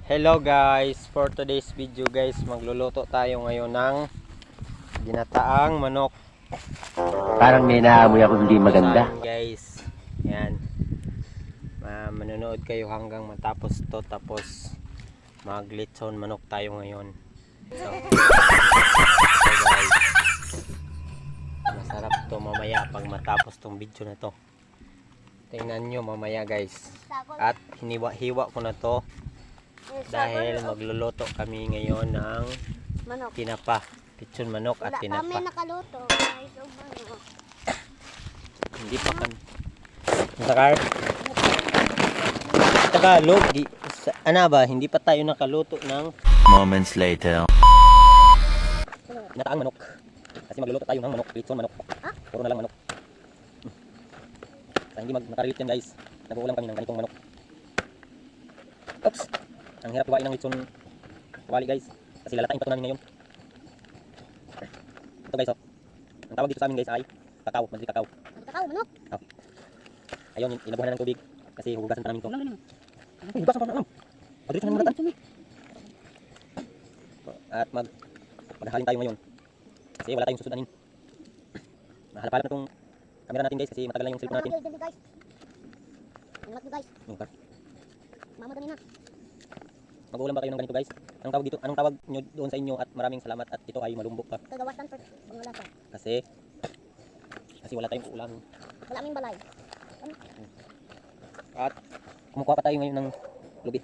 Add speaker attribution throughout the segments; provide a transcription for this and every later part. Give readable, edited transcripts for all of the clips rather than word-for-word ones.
Speaker 1: Hello guys, for today's video guys, magluluto tayo ngayon ng ginataang manok.
Speaker 2: Parang may naamoy ako hindi maganda.
Speaker 1: Guys, yan. Manonood kayo hanggang matapos to, tapos maglitson manok tayo ngayon. So guys, masarap to mamaya pag matapos tong video na to. Tingnan nyo mamaya guys. At hiniwa-hiwa ko na to dahil magluluto kami ngayon ng
Speaker 3: manok.
Speaker 1: Tinapa, pitson manok at tinapa.
Speaker 3: Wala kami nakaluto guys, o manok.
Speaker 1: Hindi pa kan. Sakar. Tagalog, ano ba? Hindi pa tayo nakaluto ng
Speaker 2: Moments later.
Speaker 1: nataang manok. Kasi magluluto tayo ng manok, pitson manok.
Speaker 3: Ha?
Speaker 1: Puro na lang manok. Sa hindi nakarelate yan guys. Nag-uulam kami ng ganitong manok. Oops! Ang hirap gawain ng litson wali guys. Kasi lalatain pa ito namin ngayon. Ito guys, oh. Ang tawag dito sa amin guys ay kakao, madali kakao.
Speaker 3: Kakao, manok.
Speaker 1: Oh. Ayun, inabuhan na ng tubig kasi hugasan pa namin ito. Hugasan pa namin. Pagdito namin natin. At maghahalin tayo ngayon. Kasi wala tayong susudanin. Mahalap-halap na itong camera natin guys kasi matagal na yung cellphone natin.
Speaker 3: Guys. Ingat nyo guys. Mamadali na.
Speaker 1: Mag-uulam ba kayo ng ganito guys? Anong tawag dito? Anong tawag nyo doon sa inyo? At maraming salamat at ito ay malumbok pa.
Speaker 3: Kagawasan for pangalasa.
Speaker 1: Kasi wala tayong ulam.
Speaker 3: Wala aming balay.
Speaker 1: At kumukuha pa tayo ngayon ng lubi.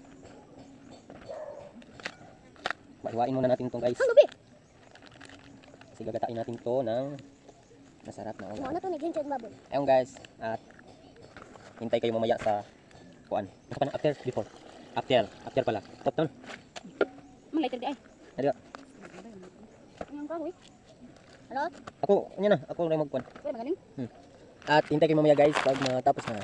Speaker 1: Mahiwain muna natin itong guys.
Speaker 3: Ang lubi!
Speaker 1: Kasi gagatain natin ito ng masarap na ulam.
Speaker 3: Ano to ni ginger baboy?
Speaker 1: Ayun guys. At hintay kayo mamaya sa kuan. Ito pa na after before. After pala. Top down.
Speaker 3: Mang lighter di ay.
Speaker 1: Hadi.
Speaker 3: Ang kahoy. Hello?
Speaker 1: Ako, yan na. Ako rin magkuan.
Speaker 3: Kuya magaling?
Speaker 1: At hintay kayo mamaya guys pag matapos na.